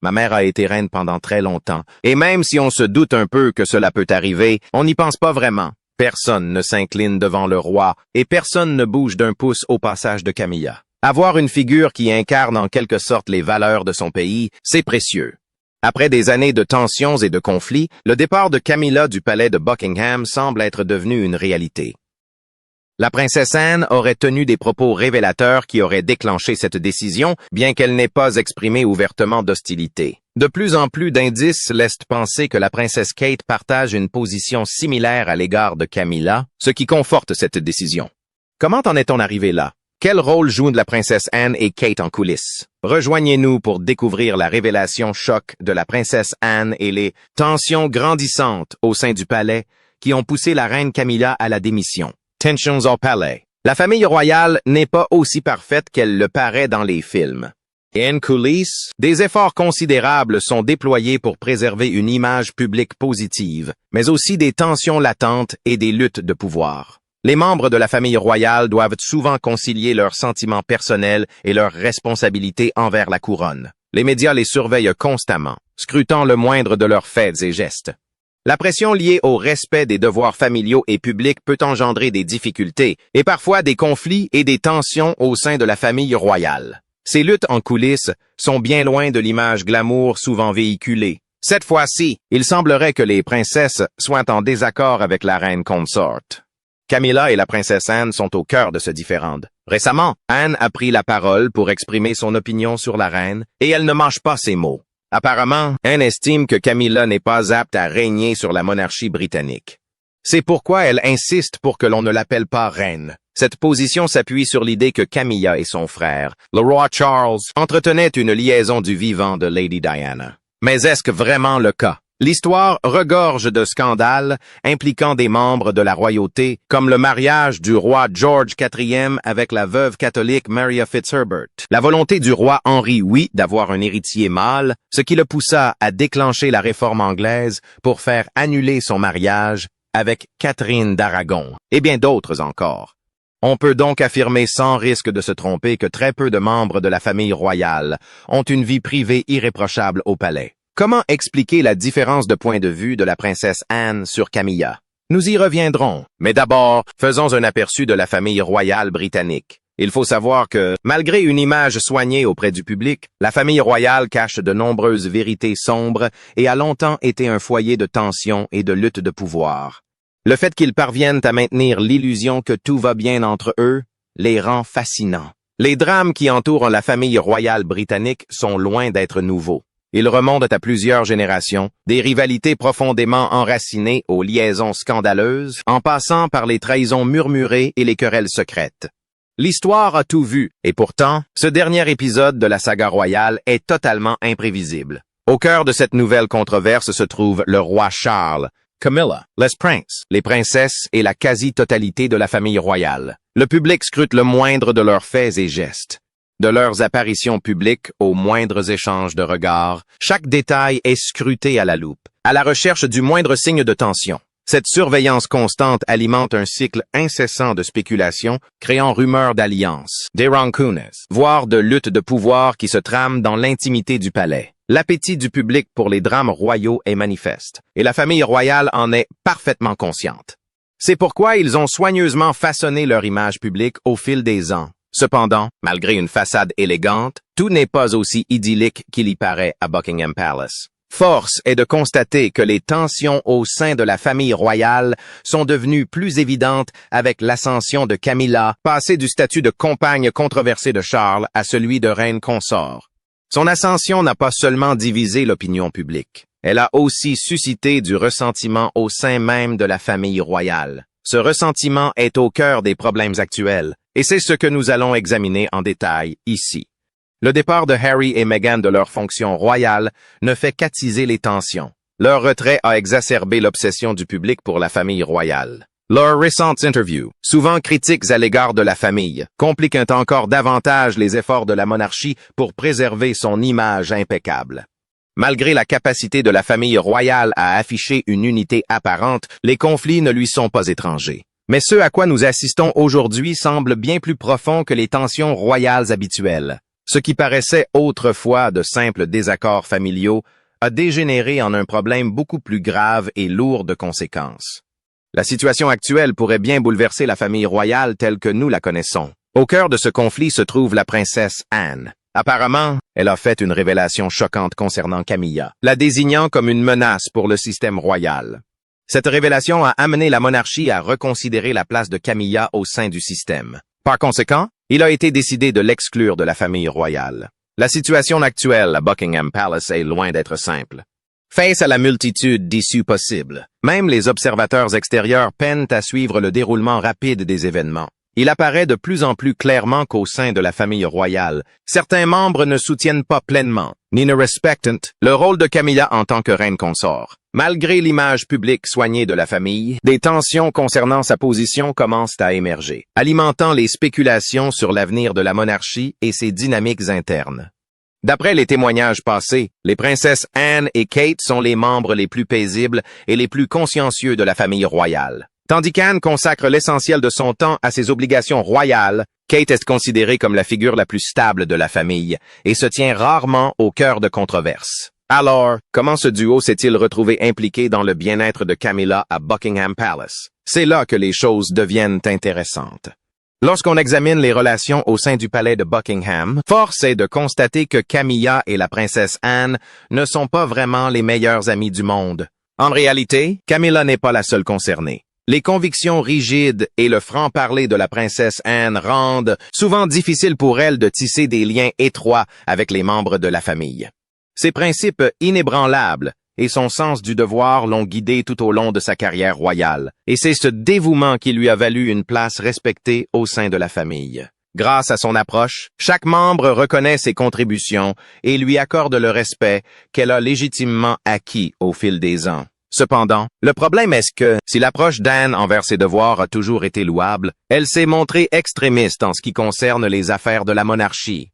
Ma mère a été reine pendant très longtemps, et même si on se doute un peu que cela peut arriver, on n'y pense pas vraiment. Personne ne s'incline devant le roi, et personne ne bouge d'un pouce au passage de Camilla. Avoir une figure qui incarne en quelque sorte les valeurs de son pays, c'est précieux. Après des années de tensions et de conflits, le départ de Camilla du palais de Buckingham semble être devenu une réalité. La princesse Anne aurait tenu des propos révélateurs qui auraient déclenché cette décision, bien qu'elle n'ait pas exprimé ouvertement d'hostilité. De plus en plus d'indices laissent penser que la princesse Kate partage une position similaire à l'égard de Camilla, ce qui conforte cette décision. Comment en est-on arrivé là? Quel rôle jouent la princesse Anne et Kate en coulisses? Rejoignez-nous pour découvrir la révélation choc de la princesse Anne et les tensions grandissantes au sein du palais qui ont poussé la reine Camilla à la démission. Tensions au palais. La famille royale n'est pas aussi parfaite qu'elle le paraît dans les films. En coulisses, des efforts considérables sont déployés pour préserver une image publique positive, mais aussi des tensions latentes et des luttes de pouvoir. Les membres de la famille royale doivent souvent concilier leurs sentiments personnels et leurs responsabilités envers la couronne. Les médias les surveillent constamment, scrutant le moindre de leurs faits et gestes. La pression liée au respect des devoirs familiaux et publics peut engendrer des difficultés et parfois des conflits et des tensions au sein de la famille royale. Ces luttes en coulisses sont bien loin de l'image glamour souvent véhiculée. Cette fois-ci, il semblerait que les princesses soient en désaccord avec la reine consorte. Camilla et la princesse Anne sont au cœur de ce différend. Récemment, Anne a pris la parole pour exprimer son opinion sur la reine et elle ne mâche pas ses mots. Apparemment, Anne estime que Camilla n'est pas apte à régner sur la monarchie britannique. C'est pourquoi elle insiste pour que l'on ne l'appelle pas reine. Cette position s'appuie sur l'idée que Camilla et son frère, le roi Charles, entretenaient une liaison du vivant de Lady Diana. Mais est-ce vraiment le cas? L'histoire regorge de scandales impliquant des membres de la royauté, comme le mariage du roi George IV avec la veuve catholique Maria Fitzherbert, la volonté du roi Henri VIII d'avoir un héritier mâle, ce qui le poussa à déclencher la réforme anglaise pour faire annuler son mariage avec Catherine d'Aragon, et bien d'autres encore. On peut donc affirmer sans risque de se tromper que très peu de membres de la famille royale ont une vie privée irréprochable au palais. Comment expliquer la différence de point de vue de la princesse Anne sur Camilla? Nous y reviendrons, mais d'abord, faisons un aperçu de la famille royale britannique. Il faut savoir que, malgré une image soignée auprès du public, la famille royale cache de nombreuses vérités sombres et a longtemps été un foyer de tension et de lutte de pouvoir. Le fait qu'ils parviennent à maintenir l'illusion que tout va bien entre eux les rend fascinants. Les drames qui entourent la famille royale britannique sont loin d'être nouveaux. Ils remontent à plusieurs générations, des rivalités profondément enracinées aux liaisons scandaleuses, en passant par les trahisons murmurées et les querelles secrètes. L'histoire a tout vu, et pourtant, ce dernier épisode de la saga royale est totalement imprévisible. Au cœur de cette nouvelle controverse se trouve le roi Charles, Camilla, les princes, les princesses et la quasi-totalité de la famille royale. Le public scrute le moindre de leurs faits et gestes. De leurs apparitions publiques aux moindres échanges de regards, chaque détail est scruté à la loupe, à la recherche du moindre signe de tension. Cette surveillance constante alimente un cycle incessant de spéculation, créant rumeurs d'alliances, des rancounes, voire de luttes de pouvoir qui se trament dans l'intimité du palais. L'appétit du public pour les drames royaux est manifeste, et la famille royale en est parfaitement consciente. C'est pourquoi ils ont soigneusement façonné leur image publique au fil des ans. Cependant, malgré une façade élégante, tout n'est pas aussi idyllique qu'il y paraît à Buckingham Palace. Force est de constater que les tensions au sein de la famille royale sont devenues plus évidentes avec l'ascension de Camilla, passée du statut de compagne controversée de Charles à celui de reine consort. Son ascension n'a pas seulement divisé l'opinion publique, elle a aussi suscité du ressentiment au sein même de la famille royale. Ce ressentiment est au cœur des problèmes actuels, et c'est ce que nous allons examiner en détail ici. Le départ de Harry et Meghan de leur fonction royale ne fait qu'attiser les tensions. Leur retrait a exacerbé l'obsession du public pour la famille royale. Leurs récentes interviews, souvent critiques à l'égard de la famille, compliquent encore davantage les efforts de la monarchie pour préserver son image impeccable. Malgré la capacité de la famille royale à afficher une unité apparente, les conflits ne lui sont pas étrangers. Mais ce à quoi nous assistons aujourd'hui semble bien plus profond que les tensions royales habituelles. Ce qui paraissait autrefois de simples désaccords familiaux a dégénéré en un problème beaucoup plus grave et lourd de conséquences. La situation actuelle pourrait bien bouleverser la famille royale telle que nous la connaissons. Au cœur de ce conflit se trouve la princesse Anne. Apparemment, elle a fait une révélation choquante concernant Camilla, la désignant comme une menace pour le système royal. Cette révélation a amené la monarchie à reconsidérer la place de Camilla au sein du système. Par conséquent, il a été décidé de l'exclure de la famille royale. La situation actuelle à Buckingham Palace est loin d'être simple. Face à la multitude d'issues possibles, même les observateurs extérieurs peinent à suivre le déroulement rapide des événements. Il apparaît de plus en plus clairement qu'au sein de la famille royale, certains membres ne soutiennent pas pleinement, ni ne respectent, le rôle de Camilla en tant que reine consort. Malgré l'image publique soignée de la famille, des tensions concernant sa position commencent à émerger, alimentant les spéculations sur l'avenir de la monarchie et ses dynamiques internes. D'après les témoignages passés, les princesses Anne et Kate sont les membres les plus paisibles et les plus consciencieux de la famille royale. Tandis qu'Anne consacre l'essentiel de son temps à ses obligations royales, Kate est considérée comme la figure la plus stable de la famille et se tient rarement au cœur de controverses. Alors, comment ce duo s'est-il retrouvé impliqué dans le bien-être de Camilla à Buckingham Palace? C'est là que les choses deviennent intéressantes. Lorsqu'on examine les relations au sein du palais de Buckingham, force est de constater que Camilla et la princesse Anne ne sont pas vraiment les meilleurs amis du monde. En réalité, Camilla n'est pas la seule concernée. Les convictions rigides et le franc-parler de la princesse Anne rendent souvent difficile pour elle de tisser des liens étroits avec les membres de la famille. Ses principes inébranlables et son sens du devoir l'ont guidée tout au long de sa carrière royale, et c'est ce dévouement qui lui a valu une place respectée au sein de la famille. Grâce à son approche, chaque membre reconnaît ses contributions et lui accorde le respect qu'elle a légitimement acquis au fil des ans. Cependant, le problème est que, si l'approche d'Anne envers ses devoirs a toujours été louable, elle s'est montrée extrémiste en ce qui concerne les affaires de la monarchie.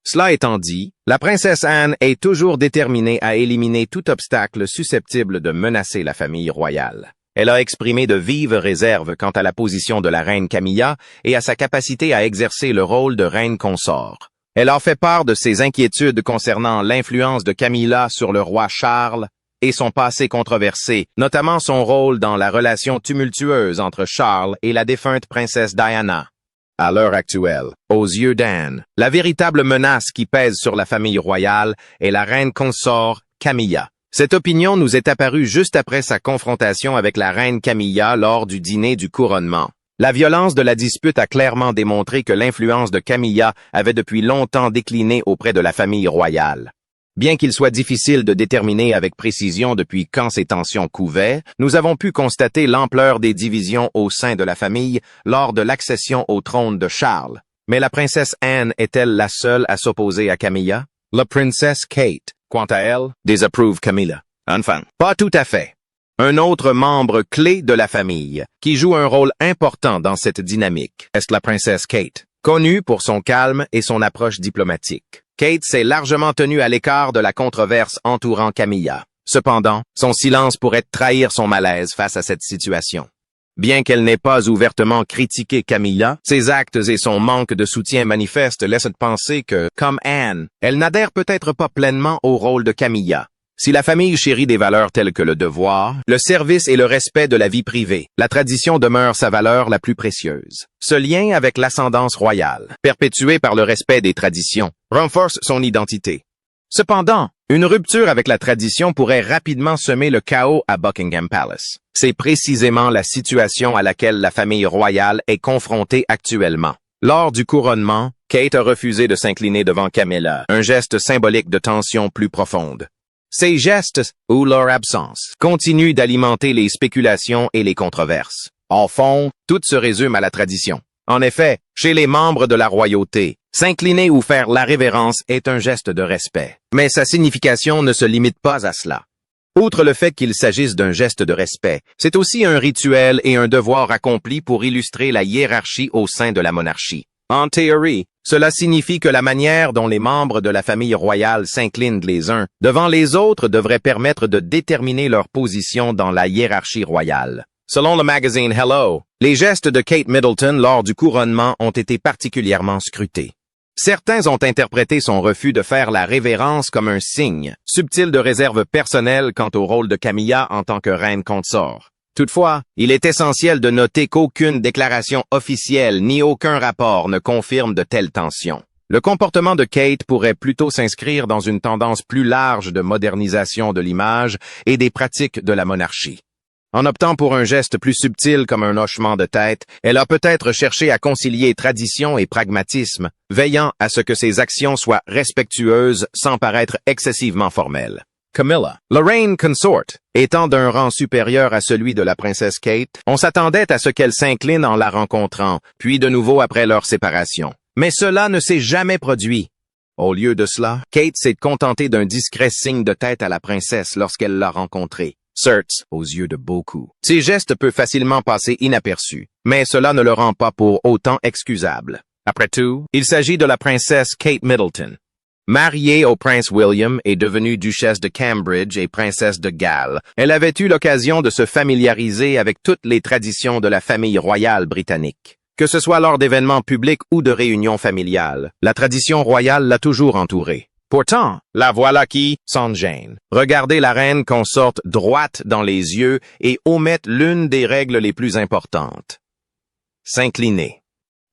Cela étant dit, la princesse Anne est toujours déterminée à éliminer tout obstacle susceptible de menacer la famille royale. Elle a exprimé de vives réserves quant à la position de la reine Camilla et à sa capacité à exercer le rôle de reine consort. Elle a fait part de ses inquiétudes concernant l'influence de Camilla sur le roi Charles et son passé controversé, notamment son rôle dans la relation tumultueuse entre Charles et la défunte princesse Diana. À l'heure actuelle, aux yeux d'Anne, la véritable menace qui pèse sur la famille royale est la reine consort Camilla. Cette opinion nous est apparue juste après sa confrontation avec la reine Camilla lors du dîner du couronnement. La violence de la dispute a clairement démontré que l'influence de Camilla avait depuis longtemps décliné auprès de la famille royale. Bien qu'il soit difficile de déterminer avec précision depuis quand ces tensions couvaient, nous avons pu constater l'ampleur des divisions au sein de la famille lors de l'accession au trône de Charles. Mais la princesse Anne est-elle la seule à s'opposer à Camilla? La princesse Kate, quant à elle, désapprouve Camilla. Enfin, pas tout à fait. Un autre membre clé de la famille, qui joue un rôle important dans cette dynamique, est la princesse Kate, connue pour son calme et son approche diplomatique. Kate s'est largement tenue à l'écart de la controverse entourant Camilla. Cependant, son silence pourrait trahir son malaise face à cette situation. Bien qu'elle n'ait pas ouvertement critiqué Camilla, ses actes et son manque de soutien manifeste laissent penser que, comme Anne, elle n'adhère peut-être pas pleinement au rôle de Camilla. Si la famille chérit des valeurs telles que le devoir, le service et le respect de la vie privée, la tradition demeure sa valeur la plus précieuse. Ce lien avec l'ascendance royale, perpétué par le respect des traditions, renforce son identité. Cependant, une rupture avec la tradition pourrait rapidement semer le chaos à Buckingham Palace. C'est précisément la situation à laquelle la famille royale est confrontée actuellement. Lors du couronnement, Kate a refusé de s'incliner devant Camilla, un geste symbolique de tension plus profonde. Ces gestes, ou leur absence, continuent d'alimenter les spéculations et les controverses. En fond, tout se résume à la tradition. En effet, chez les membres de la royauté, s'incliner ou faire la révérence est un geste de respect. Mais sa signification ne se limite pas à cela. Outre le fait qu'il s'agisse d'un geste de respect, c'est aussi un rituel et un devoir accompli pour illustrer la hiérarchie au sein de la monarchie. En théorie, cela signifie que la manière dont les membres de la famille royale s'inclinent les uns devant les autres devrait permettre de déterminer leur position dans la hiérarchie royale. Selon le magazine Hello, les gestes de Kate Middleton lors du couronnement ont été particulièrement scrutés. Certains ont interprété son refus de faire la révérence comme un signe subtil de réserve personnelle quant au rôle de Camilla en tant que reine consort. Toutefois, il est essentiel de noter qu'aucune déclaration officielle ni aucun rapport ne confirme de telles tensions. Le comportement de Kate pourrait plutôt s'inscrire dans une tendance plus large de modernisation de l'image et des pratiques de la monarchie. En optant pour un geste plus subtil comme un hochement de tête, elle a peut-être cherché à concilier tradition et pragmatisme, veillant à ce que ses actions soient respectueuses sans paraître excessivement formelles. Camilla, la reine consort, étant d'un rang supérieur à celui de la princesse Kate, on s'attendait à ce qu'elle s'incline en la rencontrant, puis de nouveau après leur séparation. Mais cela ne s'est jamais produit. Au lieu de cela, Kate s'est contentée d'un discret signe de tête à la princesse lorsqu'elle l'a rencontrée. Certes, aux yeux de beaucoup, ces gestes peuvent facilement passer inaperçus, mais cela ne le rend pas pour autant excusable. Après tout, il s'agit de la princesse Kate Middleton. Mariée au prince William et devenue duchesse de Cambridge et princesse de Galles, elle avait eu l'occasion de se familiariser avec toutes les traditions de la famille royale britannique. Que ce soit lors d'événements publics ou de réunions familiales, la tradition royale l'a toujours entourée. Pourtant, la voilà qui, sans gêne, regardez la reine consorte droite dans les yeux et omette l'une des règles les plus importantes. S'incliner.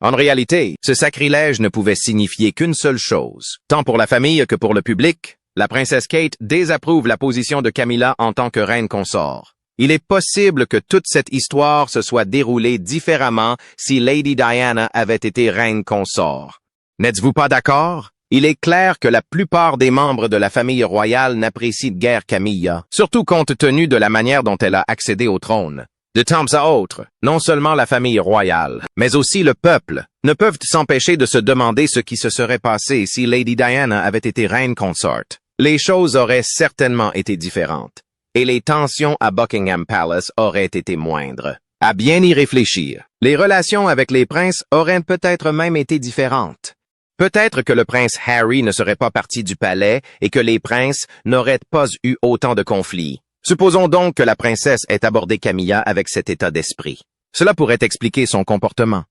En réalité, ce sacrilège ne pouvait signifier qu'une seule chose. Tant pour la famille que pour le public, la princesse Kate désapprouve la position de Camilla en tant que reine consort. Il est possible que toute cette histoire se soit déroulée différemment si Lady Diana avait été reine consort. N'êtes-vous pas d'accord? Il est clair que la plupart des membres de la famille royale n'apprécient guère Camilla, surtout compte tenu de la manière dont elle a accédé au trône. De temps à autre, non seulement la famille royale, mais aussi le peuple, ne peuvent s'empêcher de se demander ce qui se serait passé si Lady Diana avait été reine consort. Les choses auraient certainement été différentes, et les tensions à Buckingham Palace auraient été moindres. À bien y réfléchir, les relations avec les princes auraient peut-être même été différentes. Peut-être que le prince Harry ne serait pas parti du palais et que les princes n'auraient pas eu autant de conflits. Supposons donc que la princesse ait abordé Camilla avec cet état d'esprit. Cela pourrait expliquer son comportement.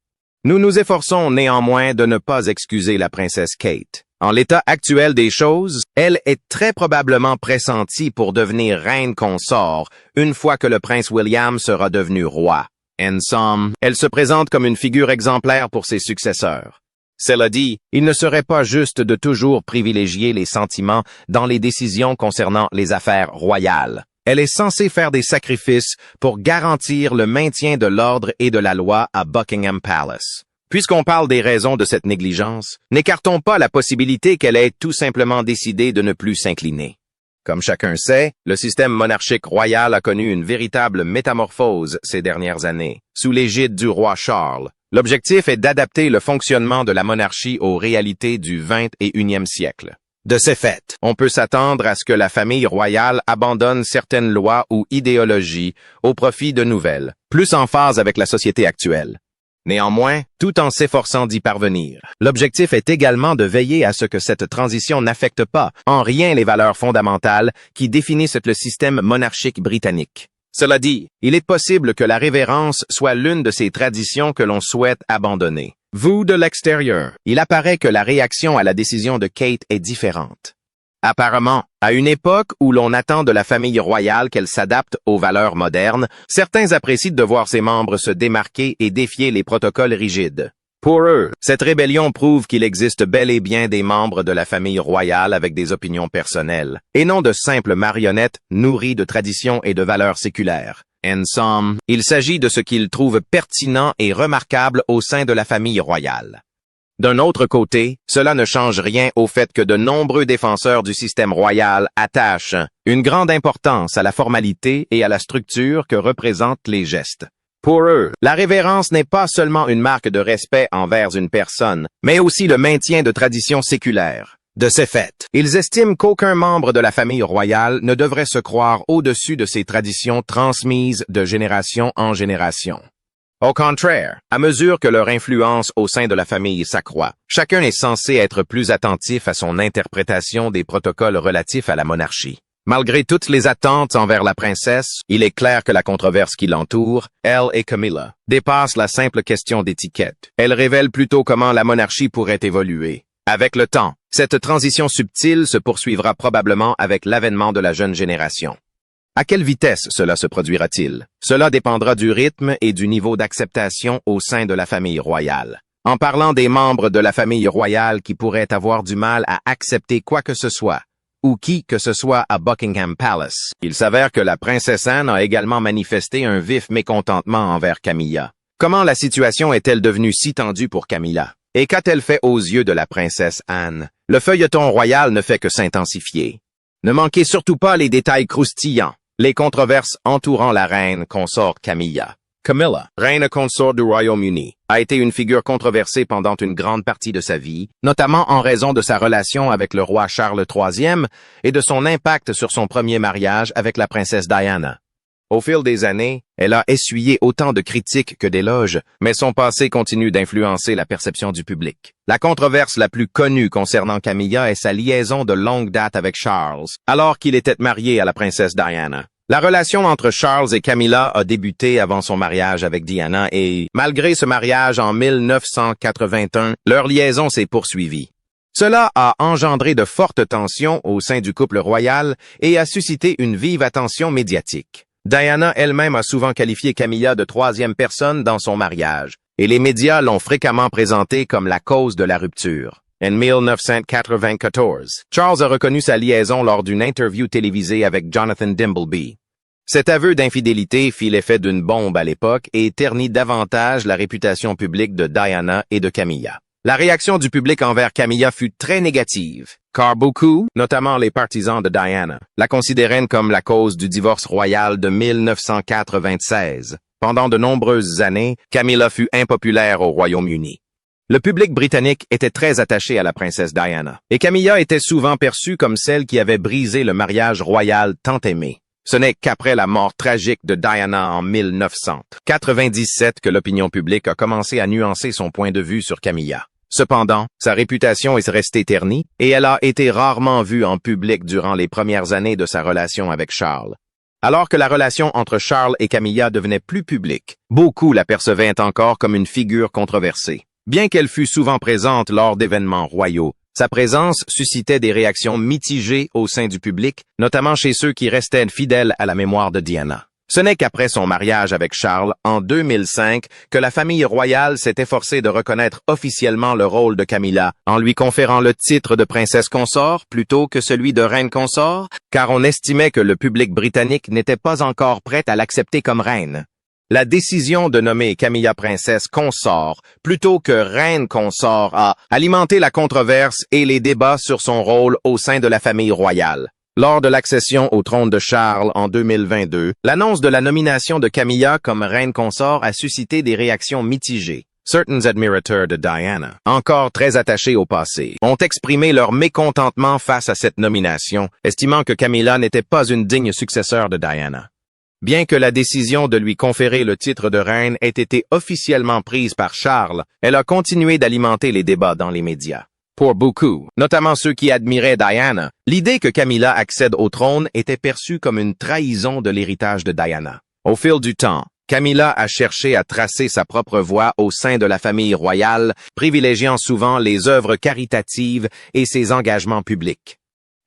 Nous nous efforçons néanmoins de ne pas excuser la princesse Kate. En l'état actuel des choses, elle est très probablement pressentie pour devenir reine consort une fois que le prince William sera devenu roi. En somme, elle se présente comme une figure exemplaire pour ses successeurs. Cela dit, il ne serait pas juste de toujours privilégier les sentiments dans les décisions concernant les affaires royales. Elle est censée faire des sacrifices pour garantir le maintien de l'ordre et de la loi à Buckingham Palace. Puisqu'on parle des raisons de cette négligence, n'écartons pas la possibilité qu'elle ait tout simplement décidé de ne plus s'incliner. Comme chacun sait, le système monarchique royal a connu une véritable métamorphose ces dernières années, sous l'égide du roi Charles. L'objectif est d'adapter le fonctionnement de la monarchie aux réalités du 21e siècle. De ce fait, on peut s'attendre à ce que la famille royale abandonne certaines lois ou idéologies au profit de nouvelles, plus en phase avec la société actuelle. Néanmoins, tout en s'efforçant d'y parvenir, l'objectif est également de veiller à ce que cette transition n'affecte pas en rien les valeurs fondamentales qui définissent le système monarchique britannique. Cela dit, il est possible que la révérence soit l'une de ces traditions que l'on souhaite abandonner. Vu de l'extérieur, il apparaît que la réaction à la décision de Kate est différente. Apparemment, à une époque où l'on attend de la famille royale qu'elle s'adapte aux valeurs modernes, certains apprécient de voir ses membres se démarquer et défier les protocoles rigides. Pour eux, cette rébellion prouve qu'il existe bel et bien des membres de la famille royale avec des opinions personnelles, et non de simples marionnettes nourries de traditions et de valeurs séculaires. En somme, il s'agit de ce qu'ils trouvent pertinent et remarquable au sein de la famille royale. D'un autre côté, cela ne change rien au fait que de nombreux défenseurs du système royal attachent une grande importance à la formalité et à la structure que représentent les gestes. Pour eux, la révérence n'est pas seulement une marque de respect envers une personne, mais aussi le maintien de traditions séculaires. De ce fait, ils estiment qu'aucun membre de la famille royale ne devrait se croire au-dessus de ces traditions transmises de génération en génération. Au contraire, à mesure que leur influence au sein de la famille s'accroît, chacun est censé être plus attentif à son interprétation des protocoles relatifs à la monarchie. Malgré toutes les attentes envers la princesse, il est clair que la controverse qui l'entoure, elle et Camilla, dépasse la simple question d'étiquette. Elle révèle plutôt comment la monarchie pourrait évoluer. Avec le temps, cette transition subtile se poursuivra probablement avec l'avènement de la jeune génération. À quelle vitesse cela se produira-t-il? Cela dépendra du rythme et du niveau d'acceptation au sein de la famille royale. En parlant des membres de la famille royale qui pourraient avoir du mal à accepter quoi que ce soit, ou qui que ce soit à Buckingham Palace, il s'avère que la princesse Anne a également manifesté un vif mécontentement envers Camilla. Comment la situation est-elle devenue si tendue pour Camilla? Et qu'a-t-elle fait aux yeux de la princesse Anne? Le feuilleton royal ne fait que s'intensifier. Ne manquez surtout pas les détails croustillants, les controverses entourant la reine consort Camilla. Camilla, reine consort du Royaume-Uni, a été une figure controversée pendant une grande partie de sa vie, notamment en raison de sa relation avec le roi Charles III et de son impact sur son premier mariage avec la princesse Diana. Au fil des années, elle a essuyé autant de critiques que d'éloges, mais son passé continue d'influencer la perception du public. La controverse la plus connue concernant Camilla est sa liaison de longue date avec Charles, alors qu'il était marié à la princesse Diana. La relation entre Charles et Camilla a débuté avant son mariage avec Diana et, malgré ce mariage en 1981, leur liaison s'est poursuivie. Cela a engendré de fortes tensions au sein du couple royal et a suscité une vive attention médiatique. Diana elle-même a souvent qualifié Camilla de troisième personne dans son mariage, et les médias l'ont fréquemment présentée comme la cause de la rupture. En 1994, Charles a reconnu sa liaison lors d'une interview télévisée avec Jonathan Dimbleby. Cet aveu d'infidélité fit l'effet d'une bombe à l'époque et ternit davantage la réputation publique de Diana et de Camilla. La réaction du public envers Camilla fut très négative, car beaucoup, notamment les partisans de Diana, la considéraient comme la cause du divorce royal de 1996. Pendant de nombreuses années, Camilla fut impopulaire au Royaume-Uni. Le public britannique était très attaché à la princesse Diana, et Camilla était souvent perçue comme celle qui avait brisé le mariage royal tant aimé. Ce n'est qu'après la mort tragique de Diana en 1997 que l'opinion publique a commencé à nuancer son point de vue sur Camilla. Cependant, sa réputation est restée ternie et elle a été rarement vue en public durant les premières années de sa relation avec Charles. Alors que la relation entre Charles et Camilla devenait plus publique, beaucoup la percevaient encore comme une figure controversée. Bien qu'elle fût souvent présente lors d'événements royaux, sa présence suscitait des réactions mitigées au sein du public, notamment chez ceux qui restaient fidèles à la mémoire de Diana. Ce n'est qu'après son mariage avec Charles, en 2005, que la famille royale s'est efforcée de reconnaître officiellement le rôle de Camilla, en lui conférant le titre de princesse consort plutôt que celui de reine consort, car on estimait que le public britannique n'était pas encore prêt à l'accepter comme reine. La décision de nommer Camilla princesse consort plutôt que reine consort a alimenté la controverse et les débats sur son rôle au sein de la famille royale. Lors de l'accession au trône de Charles en 2022, l'annonce de la nomination de Camilla comme reine consort a suscité des réactions mitigées. Certains admirateurs de Diana, encore très attachés au passé, ont exprimé leur mécontentement face à cette nomination, estimant que Camilla n'était pas une digne successeur de Diana. Bien que la décision de lui conférer le titre de reine ait été officiellement prise par Charles, elle a continué d'alimenter les débats dans les médias. Pour beaucoup, notamment ceux qui admiraient Diana, l'idée que Camilla accède au trône était perçue comme une trahison de l'héritage de Diana. Au fil du temps, Camilla a cherché à tracer sa propre voie au sein de la famille royale, privilégiant souvent les œuvres caritatives et ses engagements publics.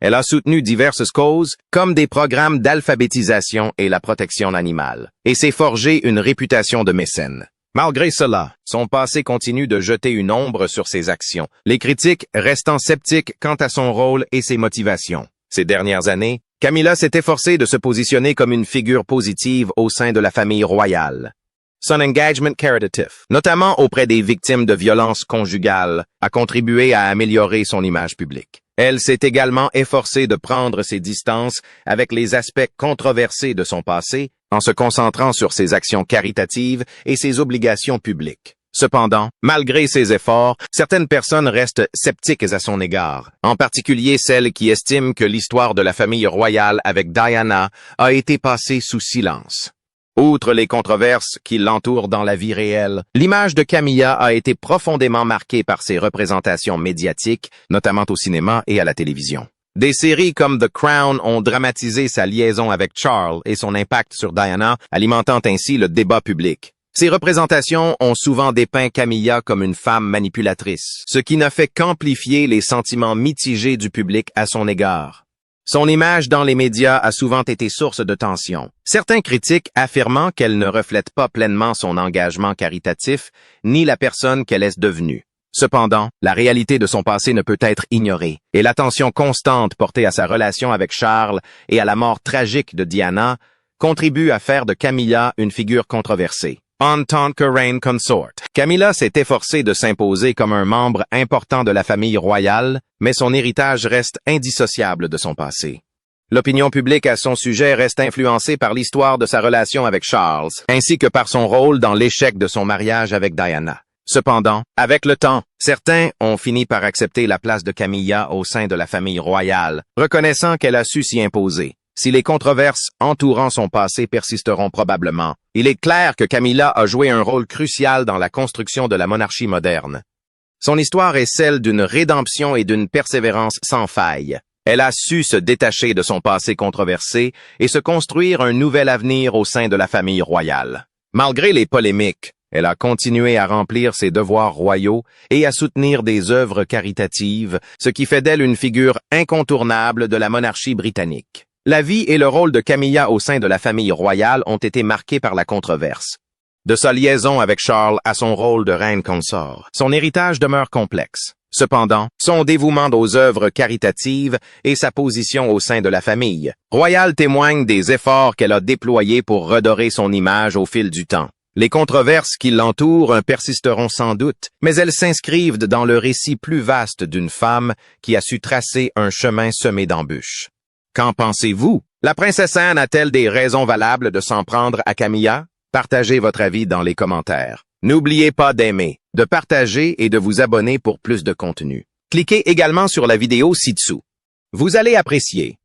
Elle a soutenu diverses causes, comme des programmes d'alphabétisation et la protection animale, et s'est forgé une réputation de mécène. Malgré cela, son passé continue de jeter une ombre sur ses actions, les critiques restant sceptiques quant à son rôle et ses motivations. Ces dernières années, Camilla s'est efforcée de se positionner comme une figure positive au sein de la famille royale. Son engagement caritatif, notamment auprès des victimes de violences conjugales, a contribué à améliorer son image publique. Elle s'est également efforcée de prendre ses distances avec les aspects controversés de son passé, en se concentrant sur ses actions caritatives et ses obligations publiques. Cependant, malgré ses efforts, certaines personnes restent sceptiques à son égard, en particulier celles qui estiment que l'histoire de la famille royale avec Diana a été passée sous silence. Outre les controverses qui l'entourent dans la vie réelle, l'image de Camilla a été profondément marquée par ses représentations médiatiques, notamment au cinéma et à la télévision. Des séries comme The Crown ont dramatisé sa liaison avec Charles et son impact sur Diana, alimentant ainsi le débat public. Ces représentations ont souvent dépeint Camilla comme une femme manipulatrice, ce qui n'a fait qu'amplifier les sentiments mitigés du public à son égard. Son image dans les médias a souvent été source de tension. Certains critiques affirmant qu'elle ne reflète pas pleinement son engagement caritatif, ni la personne qu'elle est devenue. Cependant, la réalité de son passé ne peut être ignorée, et l'attention constante portée à sa relation avec Charles et à la mort tragique de Diana contribue à faire de Camilla une figure controversée. En tant que reine consort, Camilla s'est efforcée de s'imposer comme un membre important de la famille royale, mais son héritage reste indissociable de son passé. L'opinion publique à son sujet reste influencée par l'histoire de sa relation avec Charles, ainsi que par son rôle dans l'échec de son mariage avec Diana. Cependant, avec le temps, certains ont fini par accepter la place de Camilla au sein de la famille royale, reconnaissant qu'elle a su s'y imposer. Si les controverses entourant son passé persisteront probablement, il est clair que Camilla a joué un rôle crucial dans la construction de la monarchie moderne. Son histoire est celle d'une rédemption et d'une persévérance sans faille. Elle a su se détacher de son passé controversé et se construire un nouvel avenir au sein de la famille royale. Malgré les polémiques, elle a continué à remplir ses devoirs royaux et à soutenir des œuvres caritatives, ce qui fait d'elle une figure incontournable de la monarchie britannique. La vie et le rôle de Camilla au sein de la famille royale ont été marqués par la controverse. De sa liaison avec Charles à son rôle de reine consort, son héritage demeure complexe. Cependant, son dévouement aux œuvres caritatives et sa position au sein de la famille royale témoignent des efforts qu'elle a déployés pour redorer son image au fil du temps. Les controverses qui l'entourent persisteront sans doute, mais elles s'inscrivent dans le récit plus vaste d'une femme qui a su tracer un chemin semé d'embûches. Qu'en pensez-vous? La princesse Anne a-t-elle des raisons valables de s'en prendre à Camilla? Partagez votre avis dans les commentaires. N'oubliez pas d'aimer, de partager et de vous abonner pour plus de contenu. Cliquez également sur la vidéo ci-dessous. Vous allez apprécier.